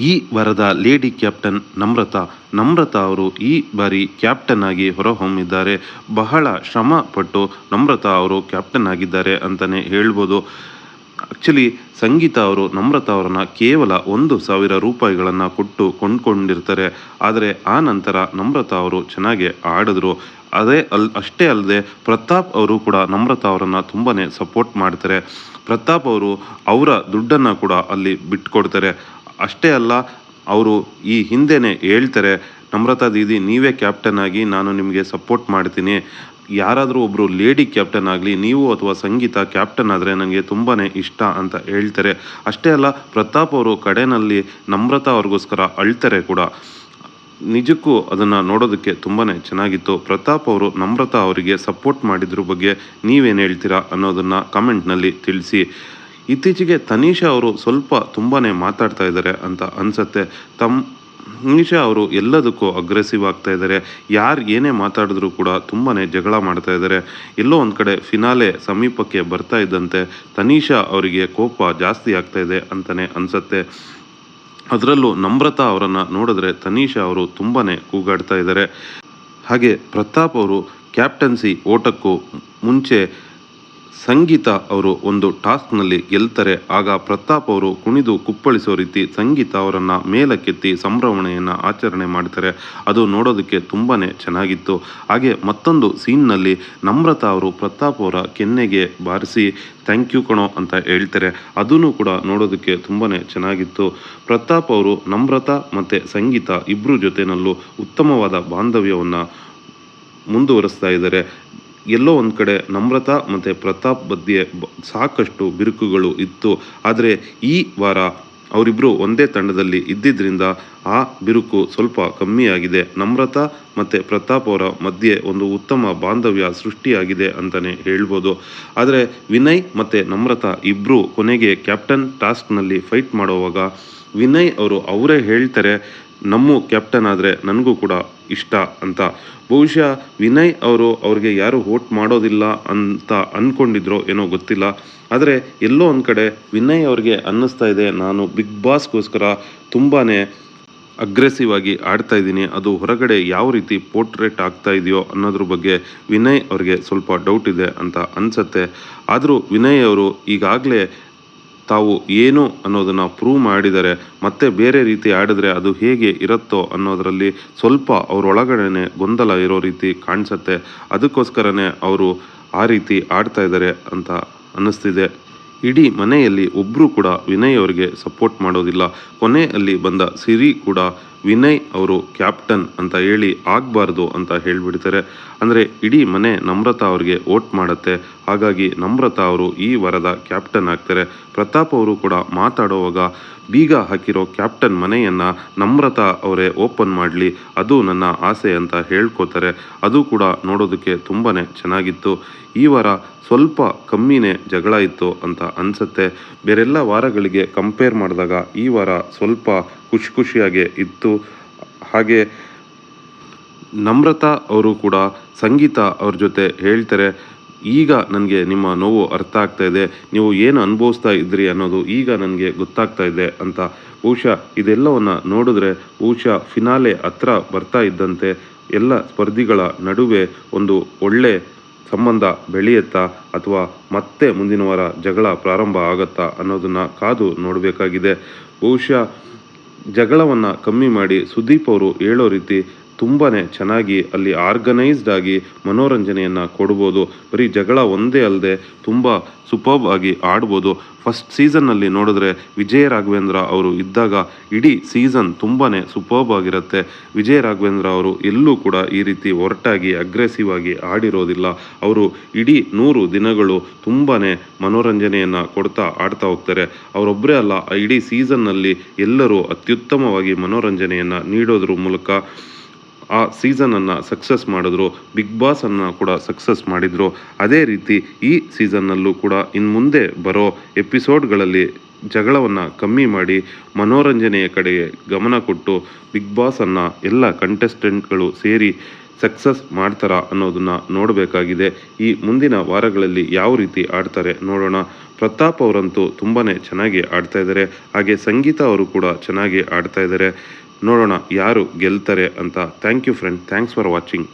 ಈ ವಾರದ lady captain Namrata ಅವರು ಈ ಬಾರಿ ಕ್ಯಾಪ್ಟನ್ ಆಗಿ ಹೊರಹೊಮ್ಮಿದ್ದಾರೆ. ಬಹಳ ಶ್ರಮ ಪಟ್ಟು ನಮ್ರತಾ ಅವರು ಕ್ಯಾಪ್ಟನ್ ಆಗಿದ್ದಾರೆ ಅಂತಲೇ ಹೇಳ್ಬೋದು. ಆ್ಯಕ್ಚುಲಿ ಸಂಗೀತ ಅವರು ನಮ್ರತಾ ಅವರನ್ನು ಕೇವಲ 1,000 ರೂಪಾಯಿಗಳನ್ನು ಕೊಟ್ಟು ಕೊಂಡ್ಕೊಂಡಿರ್ತಾರೆ. ಆದರೆ ಆ ನಂತರ ನಮ್ರತಾ ಅವರು ಚೆನ್ನಾಗಿ ಆಡಿದ್ರು. ಅಷ್ಟೇ ಅಲ್ಲದೆ ಪ್ರತಾಪ್ ಅವರು ಕೂಡ ನಮ್ರತಾ ಅವರನ್ನು ತುಂಬಾ ಸಪೋರ್ಟ್ ಮಾಡ್ತಾರೆ. ಪ್ರತಾಪ್ ಅವರು ಅವರ ದುಡ್ಡನ್ನು ಕೂಡ ಅಲ್ಲಿ ಬಿಟ್ಕೊಡ್ತಾರೆ. ಅಷ್ಟೇ ಅಲ್ಲ, ಅವರು ಈ ಹಿಂದೆನೇ ಹೇಳ್ತಾರೆ, ನಮ್ರತಾ ದೀದಿ ನೀವೇ ಕ್ಯಾಪ್ಟನ್ ಆಗಿ ನಾನು ನಿಮಗೆ ಸಪೋರ್ಟ್ ಮಾಡ್ತೀನಿ, ಯಾರಾದರೂ ಒಬ್ಬರು ಲೇಡಿ ಕ್ಯಾಪ್ಟನ್ ಆಗಲಿ, ನೀವು ಅಥವಾ ಸಂಗೀತ ಕ್ಯಾಪ್ಟನ್ ಆದರೆ ನನಗೆ ತುಂಬಾ ಇಷ್ಟ ಅಂತ ಹೇಳ್ತಾರೆ. ಅಷ್ಟೇ ಅಲ್ಲ, ಪ್ರತಾಪ್ ಅವರು ಕಡೆಯಲ್ಲಿ ನಮ್ರತಾ ಅವ್ರಿಗೋಸ್ಕರ ಅಳ್ತಾರೆ ಕೂಡ. ನಿಜಕ್ಕೂ ಅದನ್ನು ನೋಡೋದಕ್ಕೆ ತುಂಬಾ ಚೆನ್ನಾಗಿತ್ತು. ಪ್ರತಾಪ್ ಅವರು ನಮ್ರತಾ ಅವರಿಗೆ ಸಪೋರ್ಟ್ ಮಾಡಿದ್ರ ಬಗ್ಗೆ ನೀವೇನು ಹೇಳ್ತೀರಾ ಅನ್ನೋದನ್ನು ಕಮೆಂಟ್ನಲ್ಲಿ ತಿಳಿಸಿ. ಇತ್ತೀಚೆಗೆ ತನಿಷಾ ಅವರು ಸ್ವಲ್ಪ ತುಂಬಾ ಮಾತಾಡ್ತಾ ಇದ್ದಾರೆ ಅಂತ ಅನಿಸುತ್ತೆ. ತನಿಷಾ ಅವರು ಎಲ್ಲದಕ್ಕೂ ಅಗ್ರೆಸಿವ್ ಆಗ್ತಾ ಇದ್ದಾರೆ. ಯಾರು ಏನೇ ಮಾತಾಡಿದ್ರು ಕೂಡ ತುಂಬಾ ಜಗಳ ಮಾಡ್ತಾ ಇದ್ದಾರೆ. ಎಲ್ಲೋ ಒಂದು ಕಡೆ ಫಿನಾಲೆ ಸಮೀಪಕ್ಕೆ ಬರ್ತಾ ಇದ್ದಂತೆ ತನಿಷಾ ಅವರಿಗೆ ಕೋಪ ಜಾಸ್ತಿ ಆಗ್ತಾ ಇದೆ ಅಂತಲೇ ಅನಿಸುತ್ತೆ. ಅದರಲ್ಲೂ ನಮ್ರತಾ ಅವರನ್ನು ನೋಡಿದ್ರೆ ತನಿಷಾ ಅವರು ತುಂಬಾ ಕೂಗಾಡ್ತಾ ಇದ್ದಾರೆ. ಹಾಗೆ ಪ್ರತಾಪ್ ಅವರು ಕ್ಯಾಪ್ಟನ್ಸಿ ಓಟಕ್ಕೂ ಮುಂಚೆ ಸಂಗೀತ ಅವರು ಒಂದು ಟಾಸ್ಕ್ನಲ್ಲಿ ಗೆಲ್ತಾರೆ. ಆಗ ಪ್ರತಾಪ್ ಅವರು ಕುಣಿದು ಕುಪ್ಪಳಿಸೋ ರೀತಿ ಸಂಗೀತ ಅವರನ್ನು ಮೇಲಕ್ಕೆತ್ತಿ ಸಂಭ್ರಮಣೆಯನ್ನು ಆಚರಣೆ ಮಾಡ್ತಾರೆ. ಅದು ನೋಡೋದಕ್ಕೆ ತುಂಬಾ ಚೆನ್ನಾಗಿತ್ತು. ಹಾಗೆ ಮತ್ತೊಂದು ಸೀನ್ನಲ್ಲಿ ನಮ್ರತಾ ಅವರು ಪ್ರತಾಪ್ ಅವರ ಕೆನ್ನೆಗೆ ಬಾರಿಸಿ ಥ್ಯಾಂಕ್ ಯು ಕಣೋ ಅಂತ ಹೇಳ್ತಾರೆ. ಅದೂ ಕೂಡ ನೋಡೋದಕ್ಕೆ ತುಂಬಾ ಚೆನ್ನಾಗಿತ್ತು. ಪ್ರತಾಪ್ ಅವರು ನಮ್ರತಾ ಮತ್ತು ಸಂಗೀತ ಇಬ್ಬರ ಜೊತೆಯಲ್ಲೂ ಉತ್ತಮವಾದ ಬಾಂಧವ್ಯವನ್ನು ಮುಂದುವರಿಸ್ತಾ ಇದ್ದಾರೆ. ಎಲ್ಲೋ ಒಂದು ಕಡೆ ನಮ್ರತಾ ಮತ್ತು ಪ್ರತಾಪ್ ಮಧ್ಯೆ ಸಾಕಷ್ಟು ಬಿರುಕುಗಳು ಇತ್ತು. ಆದರೆ ಈ ವಾರ ಅವರಿಬ್ಬರು ಒಂದೇ ತಂಡದಲ್ಲಿ ಇದ್ದಿದ್ದರಿಂದ ಆ ಬಿರುಕು ಸ್ವಲ್ಪ ಕಮ್ಮಿಯಾಗಿದೆ. ನಮ್ರತಾ ಮತ್ತು ಪ್ರತಾಪ್ ಅವರ ಮಧ್ಯೆ ಒಂದು ಉತ್ತಮ ಬಾಂಧವ್ಯ ಸೃಷ್ಟಿಯಾಗಿದೆ ಅಂತಲೇ ಹೇಳ್ಬೋದು. ಆದರೆ ವಿನಯ್ ಮತ್ತು ನಮ್ರತಾ ಇಬ್ಬರು ಕೊನೆಗೆ ಕ್ಯಾಪ್ಟನ್ ಟಾಸ್ಕ್ನಲ್ಲಿ ಫೈಟ್ ಮಾಡುವಾಗ ವಿನಯ್ ಅವರು ಅವರೇ ಹೇಳ್ತಾರೆ, ನಮ್ಮ ಕ್ಯಾಪ್ಟನ್ ಆದರೆ ನನಗೂ ಕೂಡ ಇಷ್ಟ ಅಂತ. ಬಹುಶಃ ವಿನಯ್ ಅವರು ಅವ್ರಿಗೆ ಯಾರು ವೋಟ್ ಮಾಡೋದಿಲ್ಲ ಅಂತ ಅಂದ್ಕೊಂಡಿದ್ರೋ ಏನೋ ಗೊತ್ತಿಲ್ಲ. ಆದರೆ ಎಲ್ಲೋ ಒಂದು ಕಡೆ ವಿನಯ್ ಅವ್ರಿಗೆ ಅನ್ನಿಸ್ತಾ ಇದೆ, ನಾನು ಬಿಗ್ ಬಾಸ್ಗೋಸ್ಕರ ತುಂಬಾ ಅಗ್ರೆಸಿವ್ ಆಗಿ ಆಡ್ತಾ ಇದ್ದೀನಿ, ಅದು ಹೊರಗಡೆ ಯಾವ ರೀತಿ ಪೋರ್ಟ್ರೇಟ್ ಆಗ್ತಾ ಇದೆಯೋ ಅನ್ನೋದ್ರ ಬಗ್ಗೆ ವಿನಯ್ ಅವ್ರಿಗೆ ಸ್ವಲ್ಪ ಡೌಟ್ ಇದೆ ಅಂತ ಅನಿಸುತ್ತೆ. ಆದರೂ ವಿನಯ್ ಅವರು ಈಗಾಗಲೇ ತಾವು ಏನು ಅನ್ನೋದನ್ನು ಪ್ರೂವ್ ಮಾಡಿದ್ದಾರೆ. ಮತ್ತೆ ಬೇರೆ ರೀತಿ ಆಡಿದ್ರೆ ಅದು ಹೇಗೆ ಇರುತ್ತೋ ಅನ್ನೋದರಲ್ಲಿ ಸ್ವಲ್ಪ ಅವರೊಳಗಡೆ ಗೊಂದಲ ಇರೋ ರೀತಿ ಕಾಣಿಸುತ್ತೆ. ಅದಕ್ಕೋಸ್ಕರನೇ ಅವರು ಆ ರೀತಿ ಆಡ್ತಾ ಇದ್ದಾರೆ ಅಂತ ಅನ್ನಿಸ್ತಿದೆ. ಇಡೀ ಮನೆಯಲ್ಲಿ ಒಬ್ಬರು ಕೂಡ ವಿನಯ್ ಅವರಿಗೆ ಸಪೋರ್ಟ್ ಮಾಡೋದಿಲ್ಲ. ಕೊನೆಯಲ್ಲಿ ಬಂದ ಸಿರಿ ಕೂಡ ವಿನಯ್ ಅವರು ಕ್ಯಾಪ್ಟನ್ ಅಂತ ಹೇಳಿ ಆಗಬಾರ್ದು ಅಂತ ಹೇಳಿಬಿಡ್ತಾರೆ. ಅಂದರೆ ಇಡೀ ಮನೆ ನಮ್ರತಾ ಅವ್ರಿಗೆ ವೋಟ್ ಮಾಡುತ್ತೆ. ಹಾಗಾಗಿ ನಮ್ರತಾ ಅವರು ಈ ವಾರದ ಕ್ಯಾಪ್ಟನ್ ಆಗ್ತಾರೆ. ಪ್ರತಾಪ್ ಅವರು ಕೂಡ ಮಾತಾಡುವಾಗ ಬೀಗ ಹಾಕಿರೋ ಕ್ಯಾಪ್ಟನ್ ಮನೆಯನ್ನು ನಮ್ರತಾ ಅವರೇ ಓಪನ್ ಮಾಡಲಿ, ಅದು ನನ್ನ ಆಸೆ ಅಂತ ಹೇಳ್ಕೋತಾರೆ. ಅದು ಕೂಡ ನೋಡೋದಕ್ಕೆ ತುಂಬಾ ಚೆನ್ನಾಗಿತ್ತು. ಈ ವಾರ ಸ್ವಲ್ಪ ಕಮ್ಮಿನೇ ಜಗಳ ಇತ್ತು ಅಂತ ಅನಿಸುತ್ತೆ. ಬೇರೆಲ್ಲ ವಾರಗಳಿಗೆ ಕಂಪೇರ್ ಮಾಡಿದಾಗ ಈ ವಾರ ಸ್ವಲ್ಪ ಖುಷಿಯಾಗೇ ಇತ್ತು. ಹಾಗೆ ನಮ್ರತಾ ಅವರು ಕೂಡ ಸಂಗೀತ ಅವ್ರ ಜೊತೆ ಹೇಳ್ತಾರೆ, ಈಗ ನನಗೆ ನಿಮ್ಮ ನೋವು ಅರ್ಥ ಆಗ್ತಾ ಇದೆ, ನೀವು ಏನು ಅನುಭವಿಸ್ತಾ ಇದ್ರಿ ಅನ್ನೋದು ಈಗ ನನಗೆ ಗೊತ್ತಾಗ್ತಾ ಇದೆ ಅಂತ. ಬಹುಶಃ ಇದೆಲ್ಲವನ್ನು ನೋಡಿದ್ರೆ ಬಹುಶಃ ಫಿನಾಲೆ ಹತ್ರ ಬರ್ತಾ ಇದ್ದಂತೆ ಎಲ್ಲ ಸ್ಪರ್ಧಿಗಳ ನಡುವೆ ಒಂದು ಒಳ್ಳೆ ಸಂಬಂಧ ಬೆಳೆಯುತ್ತಾ ಅಥವಾ ಮತ್ತೆ ಮುಂದಿನ ವಾರ ಜಗಳ ಪ್ರಾರಂಭ ಆಗುತ್ತಾ ಅನ್ನೋದನ್ನು ಕಾದು ನೋಡಬೇಕಾಗಿದೆ. ಬಹುಶಃ ಜಗಳವನ್ನು ಕಮ್ಮಿ ಮಾಡಿ ಸುದೀಪ್ ಅವರು ಹೇಳೋ ರೀತಿ ತುಂಬಾ ಚೆನ್ನಾಗಿ ಅಲ್ಲಿ ಆರ್ಗನೈಸ್ಡ್ ಆಗಿ ಮನೋರಂಜನೆಯನ್ನು ಕೊಡ್ಬೋದು. ಬರೀ ಜಗಳ ಒಂದೇ ಅಲ್ಲದೆ ತುಂಬ ಸೂಪರ್ಬ್ ಆಗಿ ಆಡ್ಬೋದು. ಫಸ್ಟ್ ಸೀಸನ್ನಲ್ಲಿ ನೋಡಿದ್ರೆ ವಿಜಯ ರಾಘವೇಂದ್ರ ಅವರು ಇದ್ದಾಗ ಇಡೀ ಸೀಸನ್ ತುಂಬಾ ಸೂಪರ್ಬ್ ಆಗಿರುತ್ತೆ. ವಿಜಯ ರಾಘವೇಂದ್ರ ಅವರು ಎಲ್ಲೂ ಕೂಡ ಈ ರೀತಿ ಒರಟಾಗಿ ಅಗ್ರೆಸಿವ್ ಆಗಿ ಆಡಿರೋದಿಲ್ಲ. ಅವರು ಇಡೀ 100 ದಿನಗಳು ತುಂಬಾ ಮನೋರಂಜನೆಯನ್ನು ಕೊಡ್ತಾ ಆಡ್ತಾ ಹೋಗ್ತಾರೆ. ಅವರೊಬ್ಬರೇ ಅಲ್ಲ, ಇಡೀ ಸೀಸನ್ನಲ್ಲಿ ಎಲ್ಲರೂ ಅತ್ಯುತ್ತಮವಾಗಿ ಮನೋರಂಜನೆಯನ್ನು ನೀಡೋದ್ರ ಮೂಲಕ ಆ ಸೀಸನನ್ನು ಸಕ್ಸಸ್ ಮಾಡಿದ್ರು. ಬಿಗ್ ಬಾಸನ್ನು ಕೂಡ ಸಕ್ಸಸ್ ಮಾಡಿದರು. ಅದೇ ರೀತಿ ಈ ಸೀಸನ್ನಲ್ಲೂ ಕೂಡ ಇನ್ನು ಮುಂದೆ ಬರೋ ಎಪಿಸೋಡ್ಗಳಲ್ಲಿ ಜಗಳವನ್ನು ಕಮ್ಮಿ ಮಾಡಿ ಮನೋರಂಜನೆಯ ಕಡೆಗೆ ಗಮನ ಕೊಟ್ಟು ಬಿಗ್ ಬಾಸನ್ನು ಎಲ್ಲ ಕಂಟೆಸ್ಟೆಂಟ್ಗಳು ಸೇರಿ ಸಕ್ಸಸ್ ಮಾಡ್ತಾರಾ ಅನ್ನೋದನ್ನು ನೋಡಬೇಕಾಗಿದೆ. ಈ ಮುಂದಿನ ವಾರಗಳಲ್ಲಿ ಯಾವ ರೀತಿ ಆಡ್ತಾರೆ ನೋಡೋಣ. ಪ್ರತಾಪ್ ಅವರಂತೂ ತುಂಬಾ ಚೆನ್ನಾಗಿ ಆಡ್ತಾ ಇದ್ದಾರೆ. ಹಾಗೆ ಸಂಗೀತ ಅವರು ಕೂಡ ಚೆನ್ನಾಗಿ ಆಡ್ತಾ ಇದ್ದಾರೆ. ನೋಡೋಣ ಯಾರು ಗೆಲ್ತಾರೆ ಅಂತ. Thank you friend, thanks for watching.